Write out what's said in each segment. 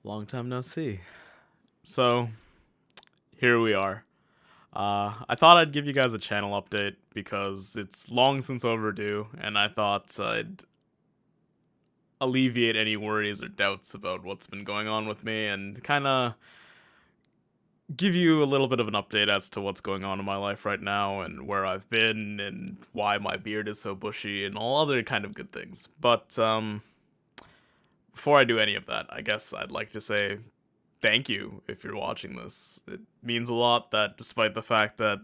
Long time no see. So, here we are. I thought I'd give you guys a channel update because it's long since overdue, and I thought I'd alleviate any worries or doubts about what's been going on with me and kind of give you a little bit of an update as to what's going on in my life right now and where I've been and why my beard is so bushy and all other kind of good things. But before I do any of that, I guess I'd like to say thank you if you're watching this. It means a lot that despite the fact that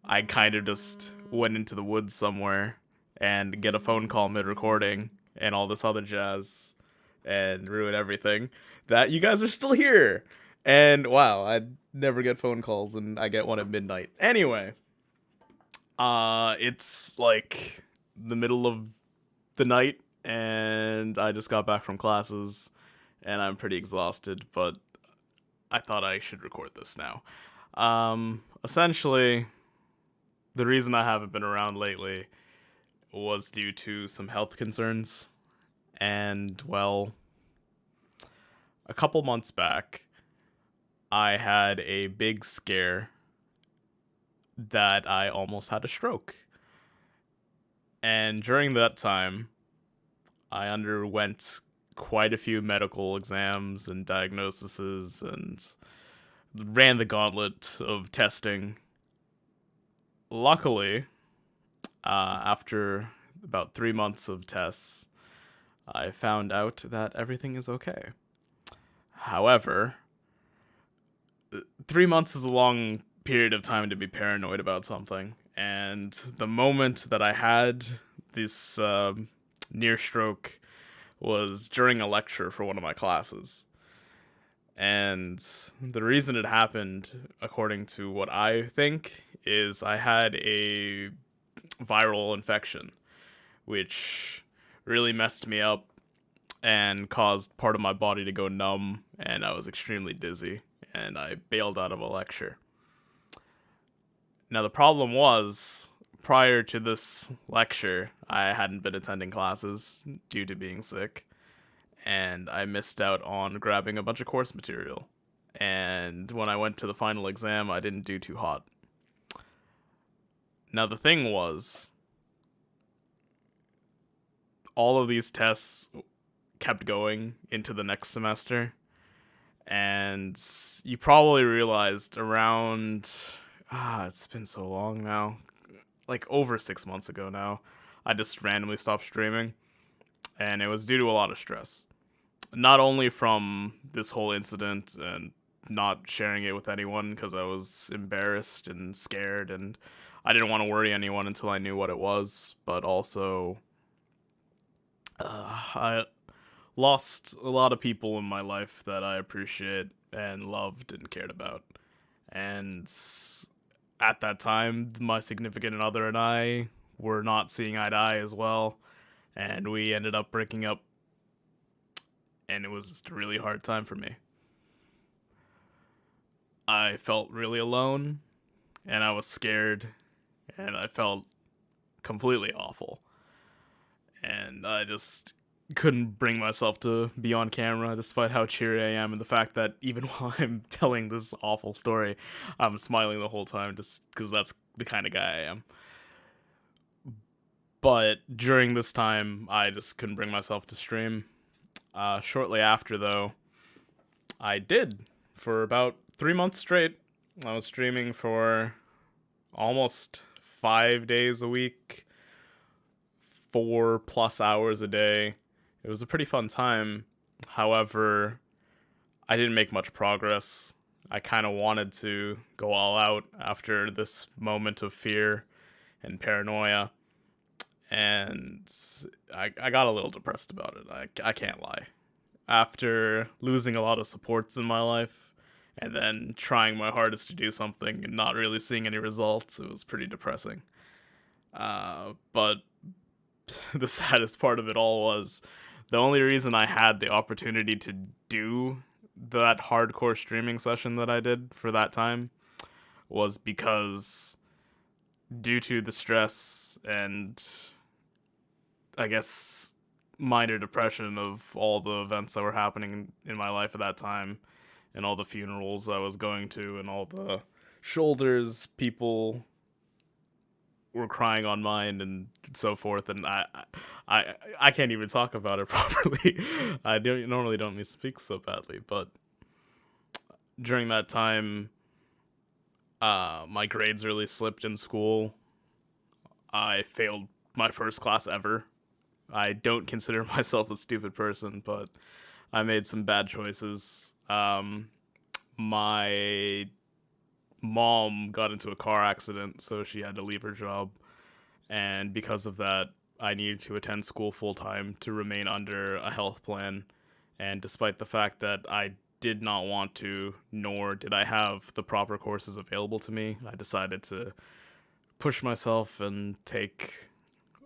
I kind of just went into the woods somewhere and get a phone call mid-recording and all this other jazz and ruin everything, that you guys are still here. And wow, I never get phone calls and I get one at midnight. Anyway, it's like the middle of the night and I just got back from classes and I'm pretty exhausted, but I thought I should record this now. Essentially, the reason I haven't been around lately was due to some health concerns. And, well, a couple months back, I had a big scare that I almost had a stroke. And during that time, I underwent quite a few medical exams and diagnoses and ran the gauntlet of testing. Luckily, after about 3 months of tests, I found out that everything is okay. However, 3 months is a long period of time to be paranoid about something, and the moment that I had this near stroke was during a lecture for one of my classes. And the reason it happened, according to what I think, is I had a viral infection, which really messed me up and caused part of my body to go numb, and I was extremely dizzy, and I bailed out of a lecture. Now, the problem was, prior to this lecture, I hadn't been attending classes due to being sick, and I missed out on grabbing a bunch of course material. And when I went to the final exam, I didn't do too hot. Now, the thing was, all of these tests kept going into the next semester, and you probably realized around it's been so long now, like over 6 months ago now, I just randomly stopped streaming, and it was due to a lot of stress, not only from this whole incident and not sharing it with anyone because I was embarrassed and scared and I didn't want to worry anyone until I knew what it was, but also I lost a lot of people in my life that I appreciate and loved and cared about. And at that time, my significant other and I were not seeing eye to eye as well, and we ended up breaking up, and it was just a really hard time for me. I felt really alone, and I was scared, and I felt completely awful. And I just couldn't bring myself to be on camera despite how cheery I am and the fact that even while I'm telling this awful story, I'm smiling the whole time just because that's the kind of guy I am. But during this time, I just couldn't bring myself to stream. Shortly after, though, I did for about 3 months straight. I was streaming for almost 5 days a week, 4+ hours a day. It was a pretty fun time. However, I didn't make much progress. I kind of wanted to go all out after this moment of fear and paranoia, and I got a little depressed about it. I can't lie. After losing a lot of supports in my life, and then trying my hardest to do something and not really seeing any results, it was pretty depressing. But the saddest part of it all was the only reason I had the opportunity to do that hardcore streaming session that I did for that time was because, due to the stress and I guess minor depression of all the events that were happening in my life at that time, and all the funerals I was going to, and all the shoulders people were crying on mine, and so forth. And I can't even talk about it properly. I don't speak so badly, but during that time, my grades really slipped in school. I failed my first class ever. I don't consider myself a stupid person, but I made some bad choices. My mom got into a car accident, so she had to leave her job. And because of that, I needed to attend school full time to remain under a health plan. And despite the fact that I did not want to, nor did I have the proper courses available to me, I decided to push myself and take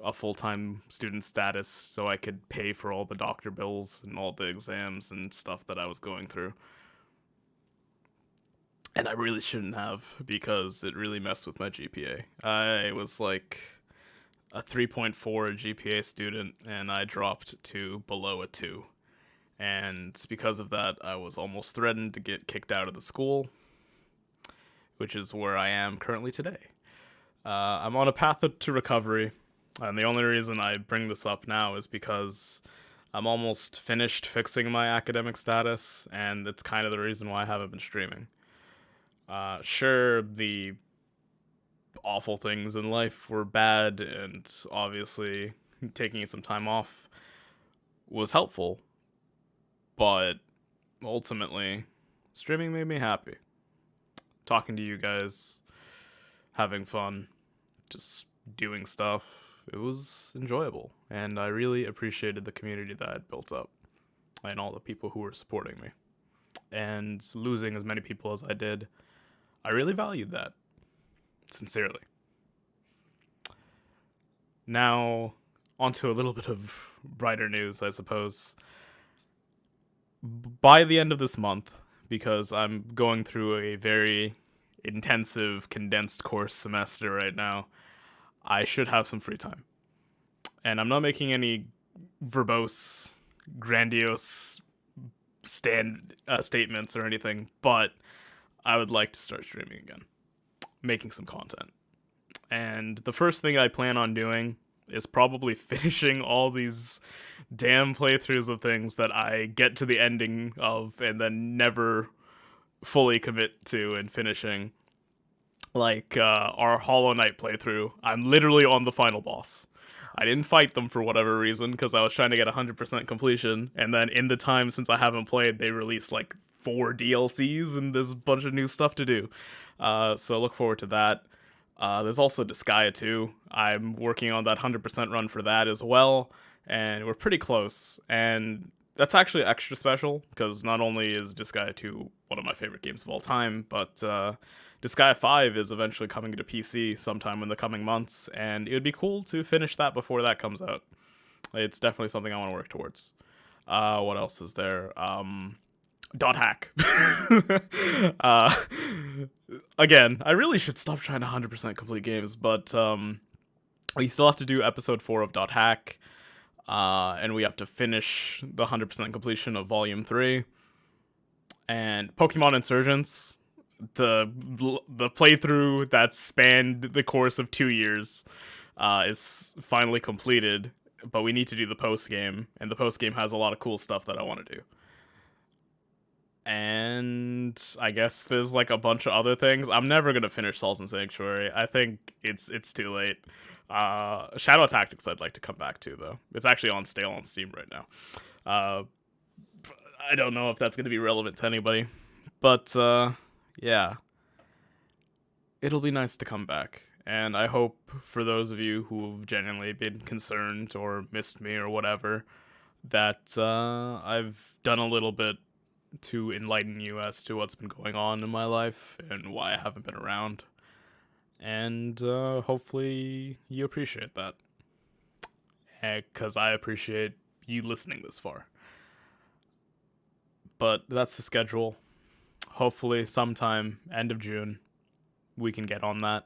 a full-time student status so I could pay for all the doctor bills and all the exams and stuff that I was going through. And I really shouldn't have, because it really messed with my GPA. I was like a 3.4 GPA student, and I dropped to below a 2. And because of that, I was almost threatened to get kicked out of the school, which is where I am currently today. I'm on a path to recovery, and the only reason I bring this up now is because I'm almost finished fixing my academic status, and it's kind of the reason why I haven't been streaming. Sure, the awful things in life were bad, and obviously taking some time off was helpful, but ultimately, streaming made me happy. Talking to you guys, having fun, just doing stuff, it was enjoyable, and I really appreciated the community that I'd built up, and all the people who were supporting me. And losing as many people as I did, I really valued that. Sincerely. Now, onto a little bit of brighter news, I suppose. By the end of this month, because I'm going through a very intensive, condensed course semester right now, I should have some free time. And I'm not making any verbose, grandiose statements or anything, but I would like to start streaming again, making some content. And the first thing I plan on doing is probably finishing all these damn playthroughs of things that I get to the ending of and then never fully commit to and finishing. Like our Hollow Knight playthrough, I'm literally on the final boss. I didn't fight them for whatever reason because I was trying to get 100% completion, and then in the time since I haven't played, they released like 4 DLCs and there's a bunch of new stuff to do. So look forward to that. There's also Disgaea 2. I'm working on that 100% run for that as well, and we're pretty close. And that's actually extra special because not only is Disgaea 2 one of my favorite games of all time, but Disgaea 5 is eventually coming to PC sometime in the coming months, and it would be cool to finish that before that comes out. It's definitely something I want to work towards. What else is there? Dot hack. Again, I really should stop trying to 100% complete games, but we still have to do episode 4 of Dot hack, and we have to finish the 100% completion of volume 3. And Pokemon Insurgents, the playthrough that spanned the course of 2 years, is finally completed, but we need to do the post game, and the post game has a lot of cool stuff that I want to do. And I guess there's like a bunch of other things. I'm never gonna finish Souls and Sanctuary. I think it's too late. Shadow Tactics I'd like to come back to, though. It's actually on stale on Steam right now. I don't know if that's gonna be relevant to anybody, but yeah, it'll be nice to come back. And I hope for those of you who've genuinely been concerned or missed me or whatever, that I've done a little bit to enlighten you as to what's been going on in my life and why I haven't been around. And hopefully you appreciate that. Because I appreciate you listening this far. But that's the schedule. Hopefully sometime end of June we can get on that.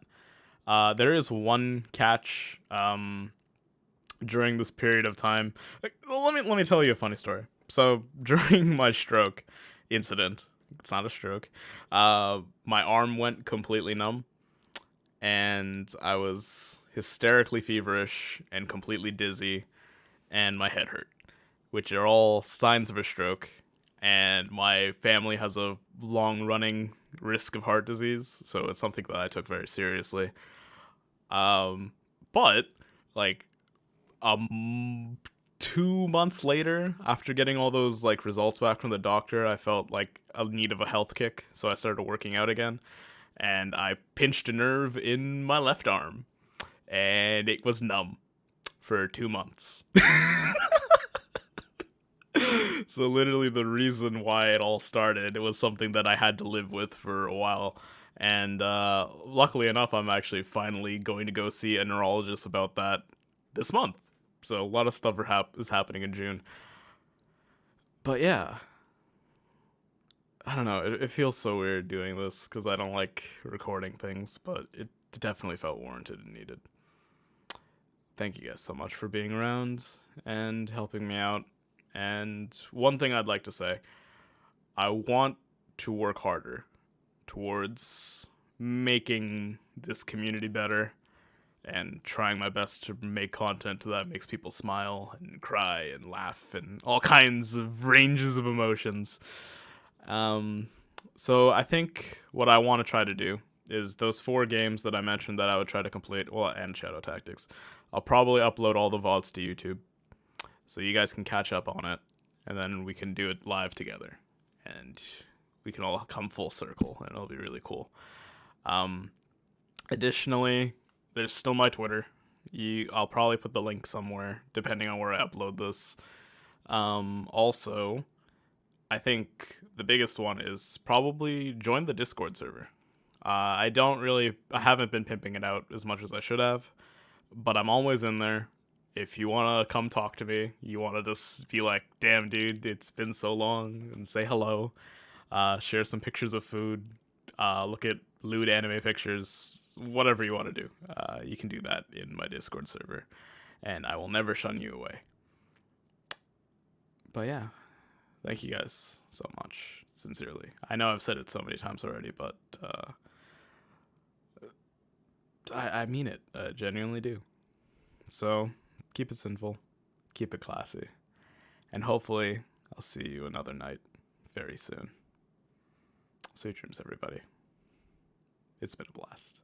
There is one catch. during this period of time. Like, well, let me tell you a funny story. So during my stroke incident, it's not a stroke. My arm went completely numb, and I was hysterically feverish and completely dizzy, and my head hurt, which are all signs of a stroke. And my family has a long running risk of heart disease, so it's something that I took very seriously. Um, but like um 2 months later, after getting all those like results back from the doctor, I felt like a need of a health kick, so I started working out again, and I pinched a nerve in my left arm, and it was numb for 2 months. So literally the reason why it all started, it was something that I had to live with for a while. And luckily enough, I'm actually finally going to go see a neurologist about that this month. So a lot of stuff is happening in June. But yeah, I don't know. It feels so weird doing this because I don't like recording things, but it definitely felt warranted and needed. Thank you guys so much for being around and helping me out. And one thing I'd like to say, I want to work harder towards making this community better and trying my best to make content that makes people smile and cry and laugh and all kinds of ranges of emotions. Um, so I think what I want to try to do is those 4 games that I mentioned that I would try to complete, well, and Shadow Tactics. I'll probably upload all the VODs to YouTube so you guys can catch up on it, and then we can do it live together, and we can all come full circle, and it'll be really cool. Um, Additionally, there's still my Twitter. I'll probably put the link somewhere, depending on where I upload this. Also, I think the biggest one is probably join the Discord server. I haven't been pimping it out as much as I should have, but I'm always in there. If you want to come talk to me, you want to just be like, damn, dude, it's been so long, and say hello, share some pictures of food, look at lewd anime pictures, whatever you want to do. You can do that in my Discord server, and I will never shun you away. But yeah, thank you guys so much, sincerely. I know I've said it so many times already, but I mean it. I genuinely do. So keep it sinful, keep it classy, and hopefully I'll see you another night very soon. Sweet dreams, everybody. It's been a blast.